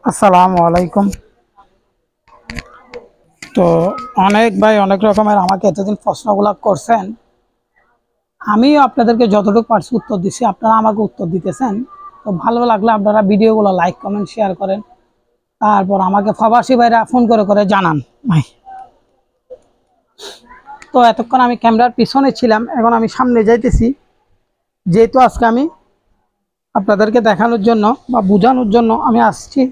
আসসালামু আলাইকুম। তো অনেক ভাই অনেক রকমের আমাকে এতদিন প্রশ্নগুলো করছেন, আমিও আপনাদেরকে যতটুকু পারছি উত্তর দিচ্ছি, আপনারা আমাকে উত্তর দিতেছেন। তো ভালো লাগলে আপনারা ভিডিওগুলো লাইক কমেন্ট শেয়ার করেন, তারপর আমাকে প্রবাসী ভাইরা ফোন করে করে জানান ভাই। তো এতক্ষণ আমি ক্যামেরার পিছনে ছিলাম, এখন আমি সামনে যাইতেছি, যেহেতু আজকে আমি আপনাদেরকে দেখানোর জন্য বা বোঝানোর জন্য আমি আসছি।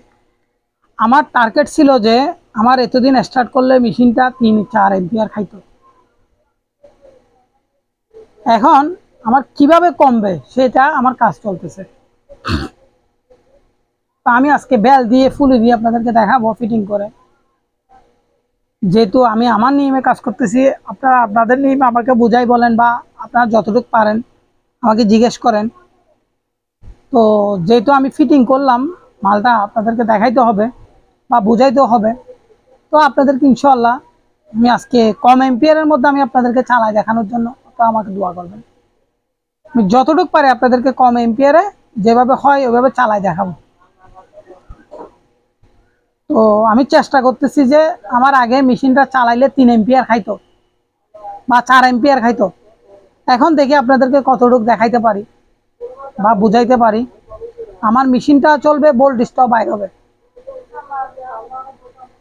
আমার টার্গেট ছিল যে আমার এতদিন স্টার্ট করলে মেশিনটা 3-4 এম্পিয়ার খাইতো। এখন আমার কিভাবে কমবে সেটা আমার কাজ চলতেছে। তো আমি আজকে বেল দিয়ে ফুলি দিয়ে আপনাদেরকে দেখাবো ফিটিং করে। যেহেতু আমি আমার নিয়মে কাজ করতেছি, আপনারা আপনাদের নিয়মে আমাকে বুঝাই বলেন বা আপনারা যতটুকু পারেন আমাকে জিজ্ঞেস করেন। তো যেহেতু আমি ফিটিং করলাম, মালটা আপনাদেরকে দেখাইতে হবে বা বুঝাইতেও হবে। তো আপনাদেরকে ইনশাআল্লাহ আমি আজকে কম এম্পিয়ারের মধ্যে আমি আপনাদেরকে চালাই দেখানোর জন্য আপনারা আমাকে দোয়া করবেন। আমি যতটুকু পারি আপনাদেরকে কম এম্পিয়ারে যেভাবে হয় ওইভাবে চালাই দেখাবো। তো আমি চেষ্টা করতেছি যে আমার আগে মেশিনটা চালাইলে 3 এম্পিয়ার খাইতো বা 4 এম্পিয়ার খাইতো। এখন দেখি আপনাদেরকে কতটুকু দেখাইতে পারি বা বুঝাইতে পারি। আমার মেশিনটা চলবে, ভোল্টেজটাও বাইর হবে,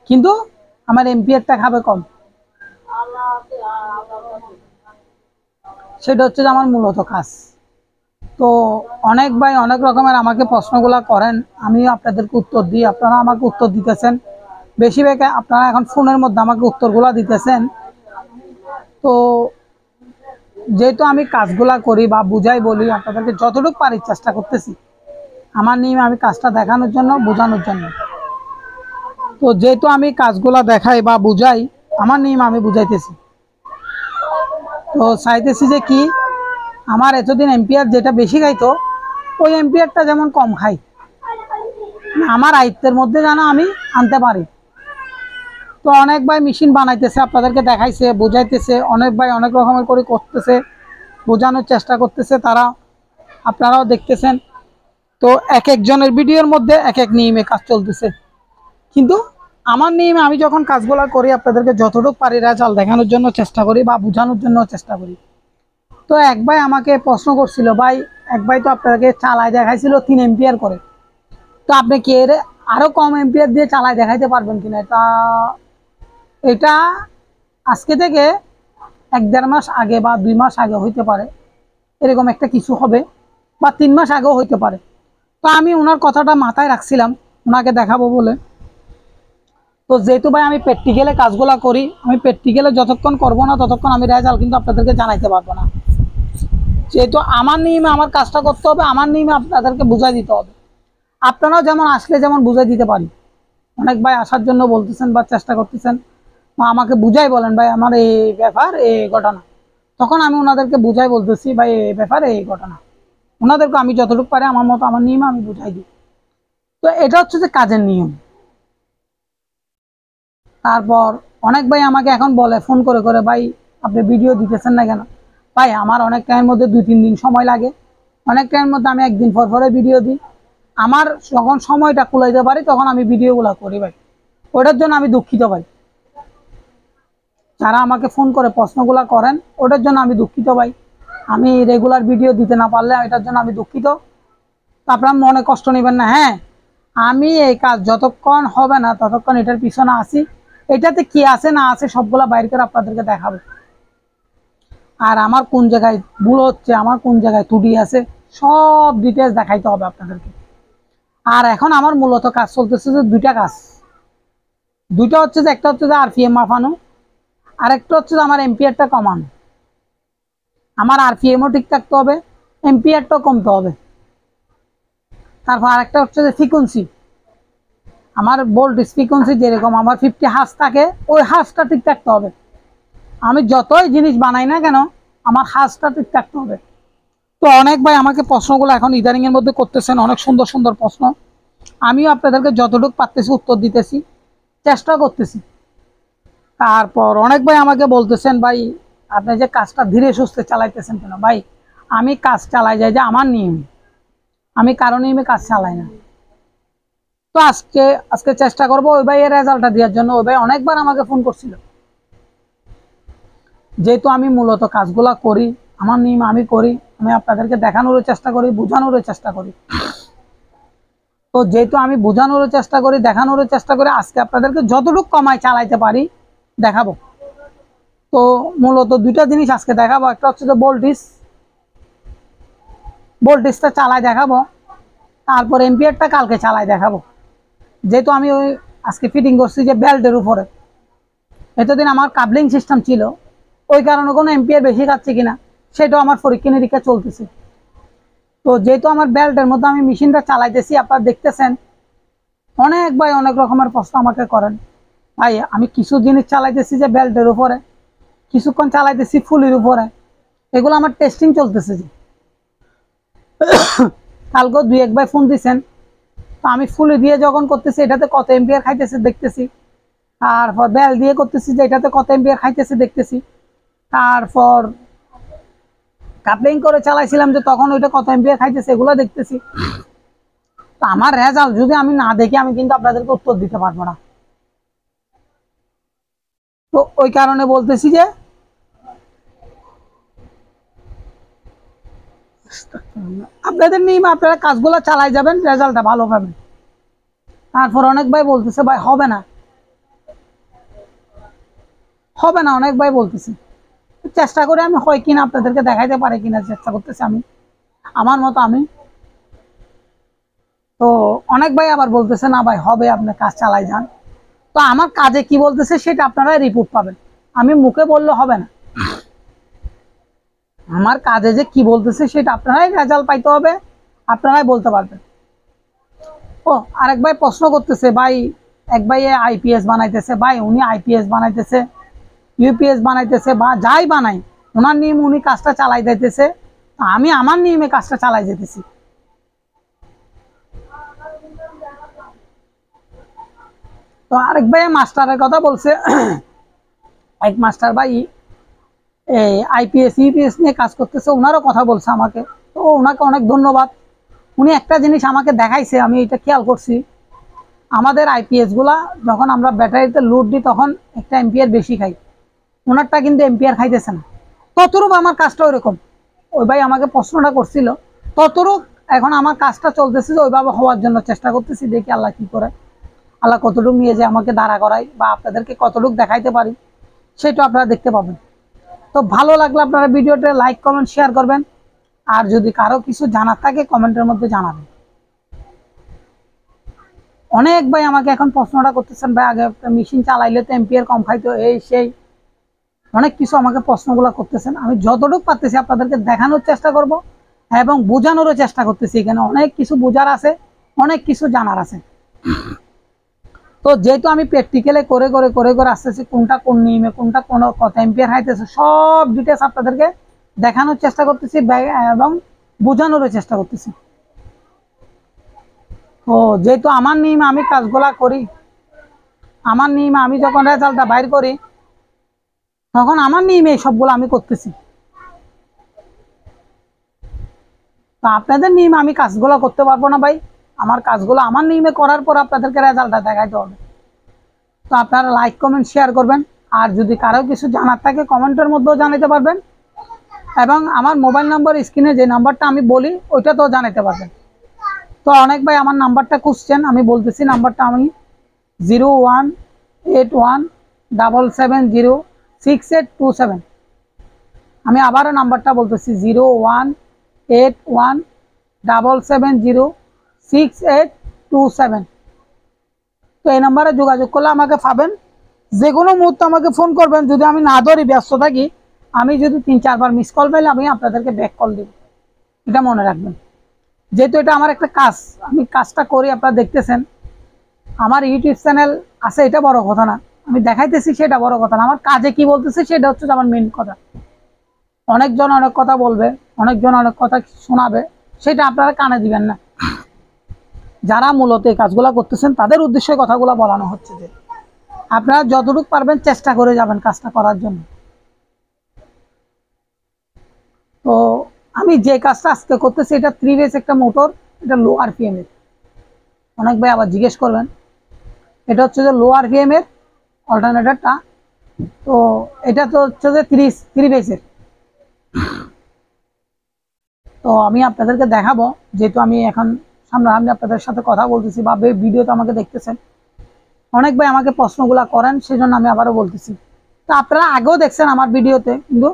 কিন্তু আমার এম্পিয়ারটা খাবে কম। সেটা হচ্ছে যে আমার মূলত কাজ। তো অনেক ভাই অনেক রকমের আমাকে প্রশ্নগুলো করেন, আমিও আপনাদেরকে উত্তর দিই, আপনারা আমাকে উত্তর দিতেছেন। বেশিরভাগ আপনারা এখন ফোনের মধ্যে আমাকে উত্তরগুলো দিতেছেন। তো যেহেতু আমি কাজগুলা করি বা বুঝাই বলি, আপনাদেরকে যতটুকু পারি চেষ্টা করতেছি আমার নিয়মে আমি কাজটা দেখানোর জন্য, বোঝানোর জন্য। তো যেহেতু আমি কাজগুলা দেখাই বা বুঝাই আমার নিয়মে আমি বুঝাইতেছি। তো চাইতেছি যে কি, আমার এতদিন এম্পিয়ার যেটা বেশি খাইতো ওই এম্পিয়ারটা যেমন কম খাই, আমার আয়ত্তের মধ্যে যেন আমি আনতে পারি। তো অনেক ভাই মেশিন বানাইতেছে, আপনাদেরকে দেখাইছে, বোঝাইতেছে, অনেক ভাই অনেক রকমের করে করতেছে, বোঝানোর চেষ্টা করতেছে তারা, আপনারাও দেখতেছেন। তো এক একজনের ভিডিওর মধ্যে এক এক নিয়মে কাজ চলতেছে, কিন্তু আমার নিয়মে আমি যখন কাজগুলো করি আপনাদেরকে যতটুকু পারি রেজাল্ট দেখানোর জন্য চেষ্টা করি বা বোঝানোর জন্য চেষ্টা করি। তো এক ভাই আমাকে প্রশ্ন করছিল, ভাই এক ভাই তো আপনাদেরকে চালায় দেখাইছিল 3 এম্পিয়ার করে, তো আপনি কি এর আরো কম এম্পিয়ার দিয়ে চালায় দেখাইতে পারবেন কিনা। তা এটা আজকে থেকে 1-1.5 মাস আগে বা 2 মাস আগে হইতে পারে, এরকম একটা কিছু হবে, বা 3 মাস আগেও হইতে পারে। তো আমি ওনার কথাটা মাথায় রাখছিলাম ওনাকে দেখাবো বলে। তো যেহেতু ভাই আমি প্র্যাকটিক্যালে কাজগুলো করি, আমি প্র্যাকটিক্যালে যতক্ষণ করবো না ততক্ষণ আমি রেজাল্ট কিন্তু আপনাদেরকে জানাইতে পারবো না। যেহেতু আমার নিয়মে আমার কাজটা করতে হবে, আমার নিয়মে আপনাদেরকে বুঝাই দিতে হবে। আপনারাও যেমন আসলে যেমন বুঝাই দিতে পারি, অনেক ভাই আসার জন্য বলতেছেন বা চেষ্টা করতেছেন বা আমাকে বুঝাই বলেন ভাই আমার এই ব্যাপার এই ঘটনা, তখন আমি ওনাদেরকে বুঝাই বলতেছি ভাই এই ব্যাপার এই ঘটনা, ওনাদেরকে আমি যতটুকু পারি আমার মতো আমার নিয়মে আমি বুঝাই দিই। তো এটা হচ্ছে যে কাজের নিয়ম। তারপর অনেক ভাই আমাকে এখন বলে ফোন করে করে, ভাই আপনি ভিডিও দিতেছেন না কেন। ভাই আমার অনেক টাইমের মধ্যে 2-3 দিন সময় লাগে, অনেক টাইমের মধ্যে আমি একদিন পর পরে ভিডিও দিই। আমার যখন সময়টা কুলাইতে পারি তখন আমি ভিডিওগুলো করি ভাই, ওটার জন্য আমি দুঃখিত ভাই। যারা আমাকে ফোন করে প্রশ্নগুলো করেন ওটার জন্য আমি দুঃখিত ভাই, আমি রেগুলার ভিডিও দিতে না পারলে এটার জন্য আমি দুঃখিত। আপনার মনে কষ্ট নেবেন না। হ্যাঁ, আমি এই কাজ যতক্ষণ হবে না ততক্ষণ এটার পিছনে আসি, এটাতে কি আছে না আছে সবগুলা বাইর করে আপনাদেরকে দেখাবো। আর আমার কোন জায়গায় ভুল হচ্ছে, আমার কোন জায়গায় ত্রুটি আছে, সব ডিটেলস দেখাইতে হবে আপনাদেরকে। আর এখন আমার মূলত কাজ চলতেছে যে দুইটা কাজ, দুইটা হচ্ছে যে একটা হচ্ছে যে আরপিএম মাপানো, আর একটা হচ্ছে যে আমার এম্পিয়ারটা কমানো। আমার আরপিএমও ঠিক থাকতে হবে, এম্পিয়ারটাও কমতে হবে। তারপর আরেকটা হচ্ছে যে ফ্রিকোয়েন্সি, আমার ভোল্টেজ ফ্রিকোয়েন্সি যেরকম আমার 50 হার্জ থাকে ওই হার্জটা ঠিক থাকতে হবে। আমি যতই জিনিস বানাই না কেন আমার হার্জটা ঠিক থাকতে হবে। তো অনেক ভাই আমাকে প্রশ্নগুলো এখন ইদানিং এর মধ্যে করতেছেন, অনেক সুন্দর সুন্দর প্রশ্ন, আমিও আপনাদেরকে যতটুকু পারতেছি উত্তর দিতেছি, চেষ্টা করতেছি। তারপর অনেক ভাই আমাকে বলতেছেন, ভাই আপনি যে কাজটা ধীরে সুস্থে চালাইতেছেন কেন। ভাই আমি কাজ চালাই যাই যে আমার নিয়ম, আমি কারো নিয়মে কাজ চালাই না। তো আজকে আজকে চেষ্টা করব ওই ভাইয়ের রেজাল্টটা দেওয়ার জন্য। ওই ভাই অনেকবার আমাকে ফোন করছিল, যেহেতু আমি মূলত কাজগুলা করি, আমার নিয়ম আমি করি, আমি আপনাদেরকে দেখানোর চেষ্টা করি, বোঝানোর চেষ্টা করি। তো যেহেতু আমি বোঝানোর চেষ্টা করি, দেখানোর চেষ্টা করি, আজকে আপনাদেরকে যতটুকু কমায় চালাইতে পারি দেখাবো। তো মূলত দুইটা জিনিস আজকে দেখাবো, একটা হচ্ছে যে ভোল্টেজটা চালায় দেখাবো, তারপর এম্পিয়ারটা কালকে চালায় দেখাবো। যেহেতু আমি ওই আজকে ফিটিং করছি যে বেল্টের উপরে, এতদিন আমার কাবলিং সিস্টেম ছিল, ওই কারণে কোনো এম্পিয়ার বেশি খাচ্ছে কিনা সেটাও আমার পরীক্ষা নিরীক্ষা চলতেছে। তো যেহেতু আমার বেল্টের মধ্যে আমি মেশিনটা চালাইতেছি, আপনারা দেখতেছেন অনেক ভাই অনেক রকমের প্রশ্ন আমাকে করেন, ভাই আমি কিছু জিনিস চালাইতেছি যে বেল্টের উপরে, কিছুক্ষণ চালাইতেছি ফুলের উপরে, এগুলো আমার টেস্টিং চলতেছে। যে কালকেও দুই এক ভাই ফোন দিচ্ছেন, তো আমি ফুলে দিয়ে যখন করতেছি এটাতে কত এম্পিয়ার খাইতেছে দেখতেছি, তারপর বেল দিয়ে করতেছি যে এটাতে কত এম্পিয়ার খাইতেছে দেখতেছি, তারপর কাপলিং করে চালাইছিলাম যে তখন ওইটা কত এম্পিয়ার খাইতেছে এগুলো দেখতেছি। তো আমার রেজাল্ট যদি আমি না দেখি আমি কিন্তু আপনাদেরকে উত্তর দিতে পারবো না। তো ওই কারণে বলতেছি যে আপনাদের নিয়ম আপনারা কাজগুলো চালাই যাবেন, রেজাল্টটা ভালো পাবেন। তারপর অনেক ভাই বলতেছে ভাই হবে না, হবে না, অনেক ভাই বলতেছে। চেষ্টা করে আমি হয় কিনা আপনাদেরকে দেখাইতে পারে কিনা চেষ্টা করতেছি আমি আমার মতো আমি। তো অনেক ভাই আবার বলতেছে না ভাই হবে, আপনি কাজ চালাই যান। তো আমার কাজে কি বলতেছে সেটা আপনারা রিপোর্ট পাবেন, আমি মুখে বললে হবে না। আমার কাজে যে কি বলতেছে সেটা আপনারাই রেজাল্ট পাইতে হবে, আপনারাই বলতে পারবেন। ও আরেক ভাই প্রশ্ন করতেছে, ভাই এক ভাই আইপিএস বানাইতেছে, ভাই উনি আইপিএস বানাইতেছে, ইউপিএস বানাইতেছে, বা যাই বানাই ওনার নিয়ম উনি কাজটা চালাই দিতেছে, আমি আমার নিয়মে কাজটা চালাই যেতেছি। তো আরেক ভাই মাস্টারের কথা বলছে, এক মাস্টার ভাই এই আইপিএস ইউপিএস নিয়ে কাজ করতেছে, ওনারও কথা বলছে আমাকে। তো ওনাকে অনেক ধন্যবাদ। উনি একটা জিনিস আমাকে দেখাইছে, আমি এটা খেয়াল করছি, আমাদের আইপিএস গুলা যখন আমরা ব্যাটারিতে লোড দিই তখন একটা এম্পিয়ার বেশি খাই, ওনারটা কিন্তু এম্পিয়ার খাইতেছে না। ততরূপ আমার কাজটা ওইরকম। ওই ভাই আমাকে প্রশ্নটা করছিল, ততরূপ এখন আমার কাজটা চলতেছে যে ওইভাবে হওয়ার জন্য চেষ্টা করতেছি, দেখি আল্লাহ কি করে, আল্লাহ কতটুকু নিয়ে যে আমাকে দাঁড়া করাই বা আপনাদেরকে কতটুকু দেখাইতে পারি সেটা আপনারা দেখতে পাবেন। তো ভালো লাগলে আপনারা ভিডিওটা লাইক কমেন্ট শেয়ার করবেন, আর যদি কারো কিছু জানার থাকে কমেন্টের মধ্যে জানাবেন। অনেক ভাই আমাকে এখন প্রশ্নটা করতেছেন, ভাই আগে মেশিন চালাইলে তো এম্পিয়ার কম খাইতো, এই সেই অনেক কিছু আমাকে প্রশ্নগুলো করতেছেন। আমি যতটুকু পারতেছি আপনাদেরকে দেখানোর চেষ্টা করব এবং বোঝানোরও চেষ্টা করতেছি। এখানে অনেক কিছু বোঝার আছে, অনেক কিছু জানার আছে। তো যেহেতু আমি প্র্যাকটিক্যালে করে করে করে করে আসতেছি, কোনটা কোন নিয়মে কোনটা কোন কত এম্পিয়ার খাইতেছে সব ডিটেলস আপনাদেরকে দেখানোর চেষ্টা করতেছি এবং বোঝানোরও চেষ্টা করতেছি। তো যেহেতু আমার নিয়মে আমি কাজগুলা করি, আমার নিয়মে আমি যখন রেজাল্টটা বাইর করি তখন আমার নিয়মে সবগুলো আমি করতেছি। তো আপনাদের নিয়মে আমি কাজগুলো করতে পারবো না ভাই, আমার কাজগুলো আমার নিয়মে করার পর আপনাদেরকে রেজাল্টটা দেখাইতে হবে। তো আপনারা লাইক কমেন্ট শেয়ার করবেন, আর যদি কারো কিছু জানার থাকে কমেন্টের মধ্যেও জানাতে পারবেন, এবং আমার মোবাইল নাম্বার স্ক্রিনে যে নাম্বারটা আমি বলি ওইটাতেও জানাতে পারবেন। তো অনেক ভাই আমার নাম্বারটা খুঁজছেন, আমি বলতেছি নাম্বারটা আমি 0181770687। আমি আবারও নাম্বারটা বলতেছি 0181770687। তো এই নাম্বারে যোগাযোগ করলে আমাকে পাবেন, যে কোনো মুহূর্তে আমাকে ফোন করবেন। যদি আমি না ধরি ব্যস্ত থাকি, আমি যদি 3-4 বার মিস কল পাইলে আমি আপনাদেরকে ব্যাক কল দেব, এটা মনে রাখবেন। যেহেতু এটা আমার একটা কাজ, আমি কাজটা করি আপনারা দেখতেছেন, আমার ইউটিউব চ্যানেল আছে এটা বড় কথা না, আমি দেখাইতেছি সেটা বড় কথা না, আমার কাজে কি বলতেছে সেটা হচ্ছে আমার মেইন কথা। অনেকজন অনেক কথা বলবে, অনেকজন অনেক কথা শোনাবে, সেটা আপনারা কানে দিবেন না। যারা মূলত এই কাজগুলো করতেছেন তাদের উদ্দেশ্যে কথাগুলো বলানো হচ্ছে যে আপনারা যতটুকু পারবেন চেষ্টা করে যাবেন কাজটা করার জন্য। তো আমি যে কাজটা আজকে করতেছি এটা 3 ফেজ একটা মোটর, এটা লো আরপিএম এর, অনেক ভাই আবার জিজ্ঞেস করবেন। এটা হচ্ছে যে লো আরপিএম এর অল্টারনেটরটা। তো এটা তো হচ্ছে যে 3 বেসের। তো আমি আপনাদেরকে দেখাবো, যেহেতু আমি এখন সামনাসামনি আপনাদের সাথে কথা বলতেছি বা ভিডিওতে আমাকে দেখতেছেন, অনেক ভাই আমাকে প্রশ্নগুলো করেন, সেজন্য আমি আবারও বলতেছি। তো আপনারা আগেও দেখছেন আমার ভিডিওতে, কিন্তু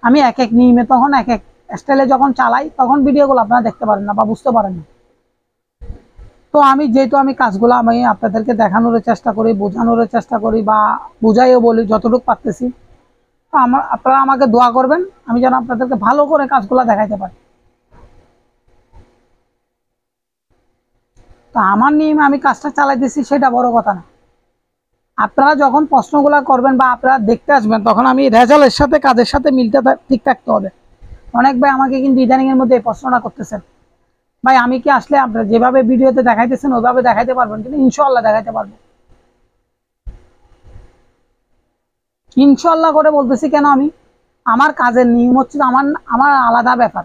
আমি এক এক নিয়মে তখন এক এক স্টাইলে যখন চালাই তখন ভিডিওগুলো আপনারা দেখতে পারেন না বা বুঝতে পারেন না। তো আমি যেহেতু আমি কাজগুলো আমি আপনাদেরকে দেখানোর চেষ্টা করি, বোঝানোর চেষ্টা করি বা বুঝাইও বলি যতটুকু পারতেছি। তো আপনারা আমাকে দোয়া করবেন, আমি যেন আপনাদেরকে ভালো করে কাজগুলো দেখাইতে পারি। তো আমার নিয়মে আমি কাজটা চালাইতেছি, সেটা বড় কথা না। আপনারা যখন প্রশ্নগুলো করবেন বা আপনারা দেখতে আসবেন, তখন আমি রেজাল্টের সাথে কাজের সাথে মিলতে ঠিক থাকতে হবে। অনেক ভাই আমাকে কিন্তু ইদানিং এর মধ্যে এই প্রশ্নটা করতেছেন, ভাই আমি কি আসলে আপনারা যেভাবে ভিডিওতে দেখাইতেছেন ওইভাবে দেখাইতে পারবেন? কিন্তু ইনশাআল্লাহ দেখাইতে পারবো। ইনশাআল্লাহ করে বলতেছি কেন, আমি আমার কাজের নিয়ম হচ্ছে আমার আমার আলাদা ব্যাপার।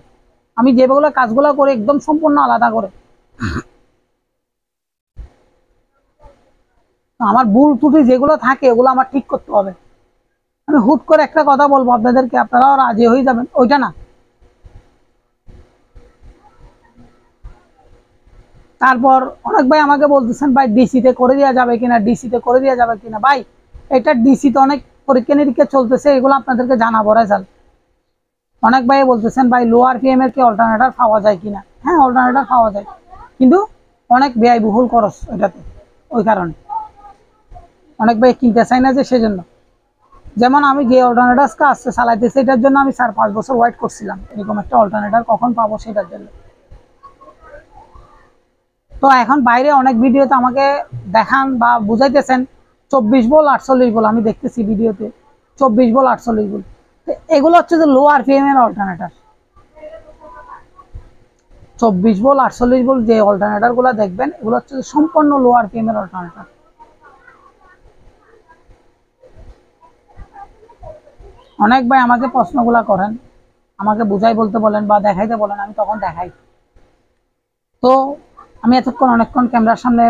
আমি যেগুলো কাজগুলো করি একদম সম্পূর্ণ আলাদা করে। আমার ভুল ত্রুটি যেগুলো থাকে ওগুলো আমার ঠিক করতে হবে। আমি হুট করে একটা কথা বলবো আপনাদেরকে, আপনারাও রাজি হয়ে যাবেন, ওইটা না। তারপর অনেক ভাই আমাকে বলতেছেন, ভাই ডিসিতে করে দেওয়া যাবে কিনা, ডিসিতে করে দেওয়া যাবে কিনা। ভাই এটা ডিসিতে অনেক পরীক্ষা নিরীক্ষা চলতেছে, এগুলো আপনাদেরকে জানাবো রেজাল্ট। অনেক ভাই বলতেছেন, ভাই লো আরপিএম এর কি অল্টারনেটর পাওয়া যায় কিনা। হ্যাঁ, অল্টারনেটর পাওয়া যায়, কিন্তু অনেক ব্যয়বহুল খরচ এটাতে। ওই কারণে অনেক ভাই কিনতে চাই না, যে সেজন্য। যেমন আমি যে অল্টারনেটর আসছে চালাইতেছি, এটার জন্য আমি 4-5 বছর ওয়েট করছিলাম, এরকম একটা অল্টারনেটর কখন পাবো সেটার জন্য। তো এখন বাইরে অনেক ভিডিওতে আমাকে দেখান বা বুঝাইতেছেন 24 ভোল্ট 48 ভোল্ট, আমি দেখতেছি ভিডিওতে 24 ভোল্ট 48 ভোল্ট। এগুলো হচ্ছে যে লো আরপিএম এর অল্টারনেটর। 24 ভোল্ট 48 ভোল্ট যে অল্টারনেটর গুলো দেখবেন, এগুলো হচ্ছে সম্পূর্ণ লো আরপিএম এর অল্টারনেটর। অনেক ভাই আমাকে প্রশ্নগুলা করেন, আমাকে বুঝাই বলতে বলেন বা দেখাইতে বলেন, আমি তখন দেখাই। তো আমি এতক্ষণ অনেকক্ষণ ক্যামেরার সামনে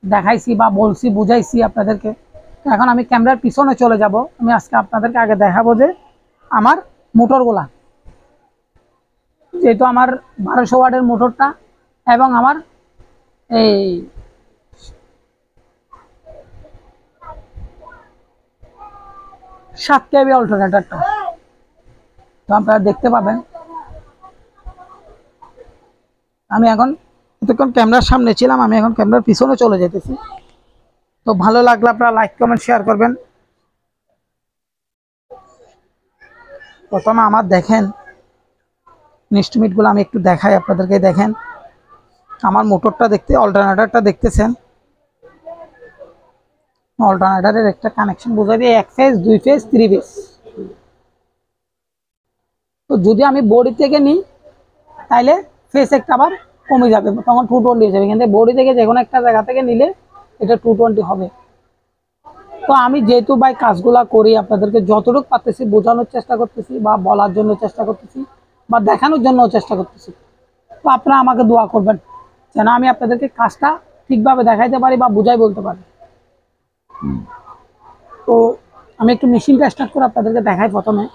দেখাইছি বা বলছি, বুঝাইছি আপনাদেরকে। এখন আমি ক্যামেরার পিছনে চলে যাব। আমি আজকে আপনাদেরকে আগে দেখাবো যে আমার মোটরগুলা, যেহেতু আমার 1200 ওয়াটের মোটরটা এবং আমার এই 7 কেবি অল্টারনেটরটা, তো আপনারা দেখতে পাবেন। আমি এখন এতক্ষণ ক্যামেরার সামনে ছিলাম, আমি এখন ক্যামেরার পিছনে চলে যেতেছি। তো ভালো লাগলে আপনারা লাইক কমেন্ট শেয়ার করবেন। প্রথমে আমার দেখেন ইনস্ট্রুমেন্টগুলো আমি একটু দেখাই আপনাদেরকে। দেখেন আমার মোটরটা দেখতে, অল্টারনেটরটা দেখতেছেন, অল্টারনেটরের একটা কানেকশন বোঝা দিয়ে 1 ফেজ 2 ফেজ 3 ফেজ। তো যদি আমি বডি থেকে নিই তাইলে ফেজ একটা আবার কমে যাবে, তখন 220 হয়ে যাবে। কিন্তু বডি থেকে যে কোনো একটা জায়গা থেকে নিলে এটা 220 হবে। তো আমি যেহেতু ভাই কাজগুলা করি, আপনাদেরকে যতটুকু পারতেছি বোঝানোর চেষ্টা করতেছি বা বলার জন্য চেষ্টা করতেছি বা দেখানোর জন্য চেষ্টা করতেছি। তো আপনারা আমাকে দোয়া করবেন যেন আমি আপনাদেরকে কাজটা ঠিকভাবে দেখাইতে পারি বা বুঝাই বলতে পারি। তো আমি একটু মেশিনটা স্টার্ট করে আপনাদেরকে দেখাই প্রথমে।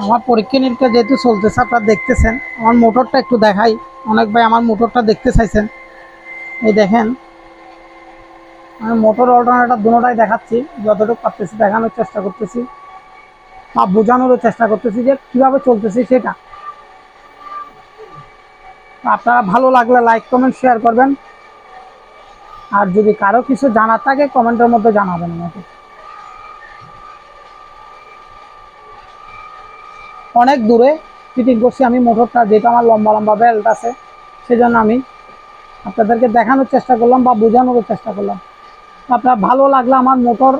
আমার পরীক্ষা নিরীক্ষা যেহেতু চলতেছে, আপনারা দেখতেছেন, আমার মোটরটা একটু দেখাই। অনেক ভাই আমার মোটরটা দেখতে চাইছেন, এই দেখেন আমি মোটর অল্টারনেটর দুটোটাই দেখাচ্ছি, যতটুকু পারতেছি দেখানোর চেষ্টা করতেছি বা বোঝানোর চেষ্টা করতেছি যে কীভাবে চলতেছি সেটা। আপনারা ভালো লাগলে লাইক কমেন্ট শেয়ার করবেন, আর যদি কারো কিছু জানার থাকে কমেন্টের মধ্যে জানাবেন আমাকে। অনেক দূরে ফিটিং করছি আমি মোটরটা, যেটা আমার লম্বা লম্বা বেল্ট আছে, সেজন্য আমি আপনাদেরকে দেখানোর চেষ্টা করলাম বা বোঝানোর চেষ্টা করলাম। আপনার ভালো লাগলে আমার মোটর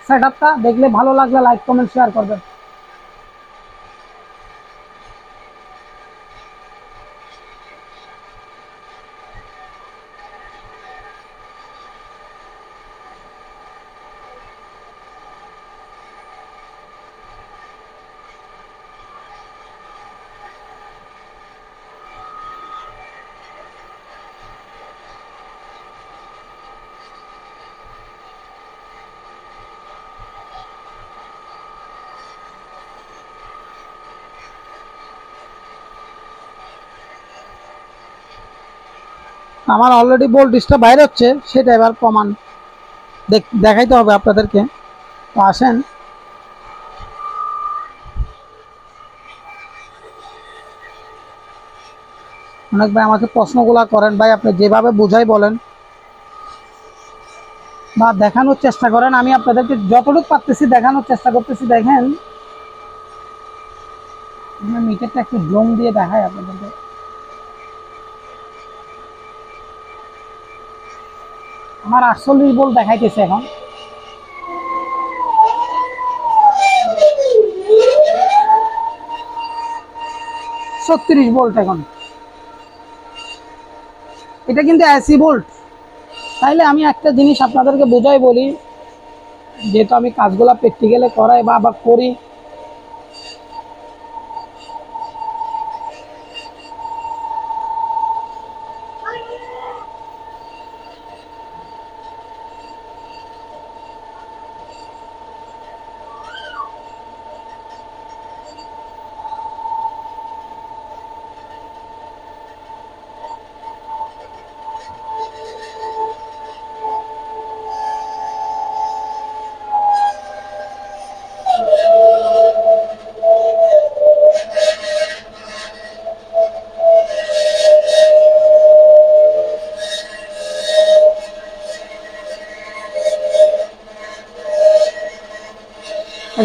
সেট আপটা দেখলে ভালো লাগলে লাইক কমেন্ট শেয়ার করবেন। আমার অলরেডি ভোল্টেজটা বাইরে হচ্ছে, সেটা এবার প্রমাণ দেখাইতে হবে আপনাদেরকে। তো আসেন, অনেক ভাই আমাকে প্রশ্নগুলা করেন, ভাই আপনি যেভাবে বুঝাই বলেন বা দেখানোর চেষ্টা করেন, আমি আপনাদেরকে যতটুকু পারতেছি দেখানোর চেষ্টা করতেছি। দেখেন মিটারটা একটু জুম দিয়ে দেখাই আপনাদেরকে। আমার 48 ভোল্ট দেখাইতেছে এখন। ছত্রিশ ভোল্ট এখন। এটা কিন্তু এসি ভোল্ট। তাইলে আমি একটা জিনিস আপনাদেরকে বোঝাই বলি, যেহেতু আমি কাজগুলা প্র্যাকটিক্যালে করাই বা আবার করি,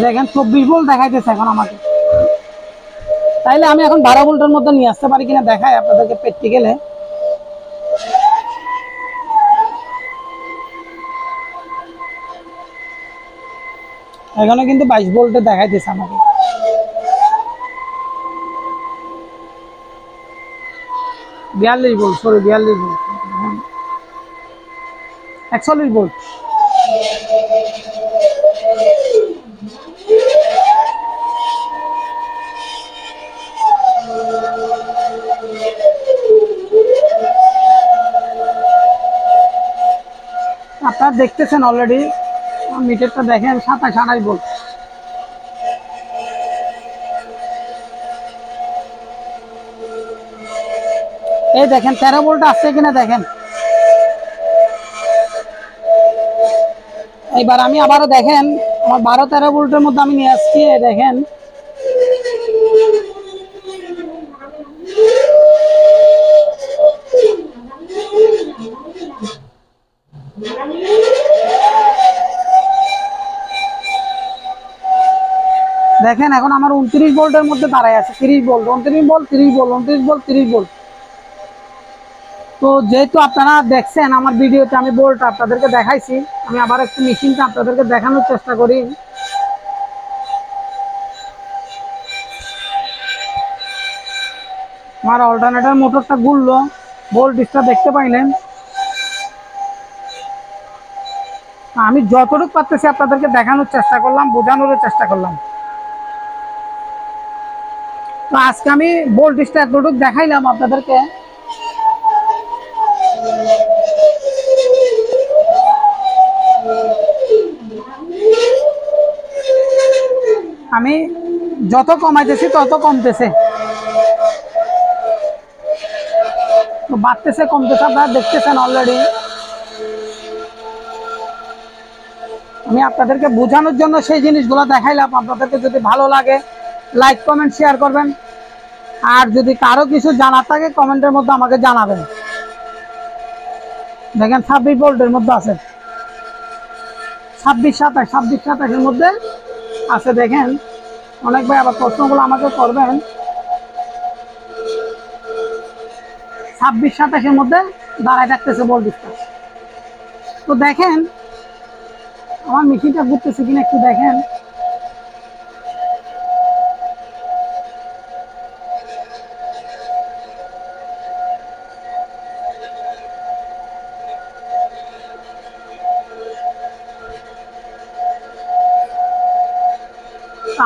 দেখেন 24 ভোল্ট দেখাইতেছে এখন আমাকে। তাইলে আমি এখন 12 ভোল্টের মধ্যে নিয়ে আসতে পারি কিনা দেখাই আপনাদেরকে প্র্যাকটিক্যালে। এখানে কিন্তু 22 ভোল্টে দেখাইতেছে আমাকে। 42 ভোল্ট, সরি 42 ভোল্ট, 41 ভোল্ট। আপনারা দেখতেছেন অলরেডি মিটারটা, দেখেন 27-28 ভোল্ট। এই দেখেন 13 ভোল্ট আসছে কিনা দেখেন। এইবার আমি আবারও দেখেন আমার 12-13 ভোল্টের মধ্যে আমি নিয়ে আসছি। দেখেন দেখেন এখন আমার 29 ভোল্টের মধ্যে দাঁড়ায় আছে। 30 volt, 29 volt, 30 volt, 29 volt, 30 volt. তো যেহেতু আপনারা দেখছেন আমার ভিডিওতে আমি ভোল্ট আপনাদেরকে দেখাইছি, আমি আবার একটু মেশিনটা আপনাদেরকে দেখানোর চেষ্টা করি। আমার অল্টারনেটর মোটরটা ঘুরলো, ভোল্টেজটা দেখতে পাইলেন। আমি যতটুকু পারতেছি আপনাদেরকে দেখানোর চেষ্টা করলাম, বোঝানোর চেষ্টা করলাম। তো আজকে আমি ভোল্টেজটা এতটুকু দেখাইলাম আপনাদেরকে। আমি যত কমাইতেছি তত কমতেছে, তো বাড়তেছে কমতেছে আপনারা দেখতেছেন অলরেডি। আমি আপনাদেরকে বোঝানোর জন্য সেই জিনিসগুলো দেখাইলাম। আপনাদেরকে যদি ভালো লাগে লাইক কমেন্ট শেয়ার করবেন। আর যদি কারো কিছু জানার থাকে কমেন্টের মধ্যে আমাকে জানাবেন। দেখেন 26 ভোল্টের মধ্যে আছে, 26-27 মধ্যে আছে। দেখেন অনেক ভাই আবার প্রশ্নগুলো আমাকে করবেন। 26-27 মধ্যে দাঁড়ায় থাকতেছে ভোল্টেজটা। তো দেখেন আমার মেশিনটা ঘুরতেছে কিনা একটু দেখেন।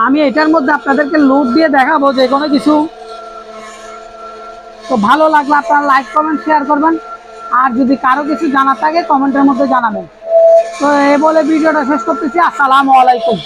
আমি এটার মধ্যে আপনাদেরকে লোড দিয়ে দেখাবো যে কোনো কিছু। তো ভালো লাগলে আপনারা লাইক কমেন্ট শেয়ার করবেন, আর যদি কারো কিছু জানার থাকে কমেন্টের মধ্যে জানাবেন। তো এই বলে ভিডিওটা শেষ করতেছি। আসসালামু আলাইকুম।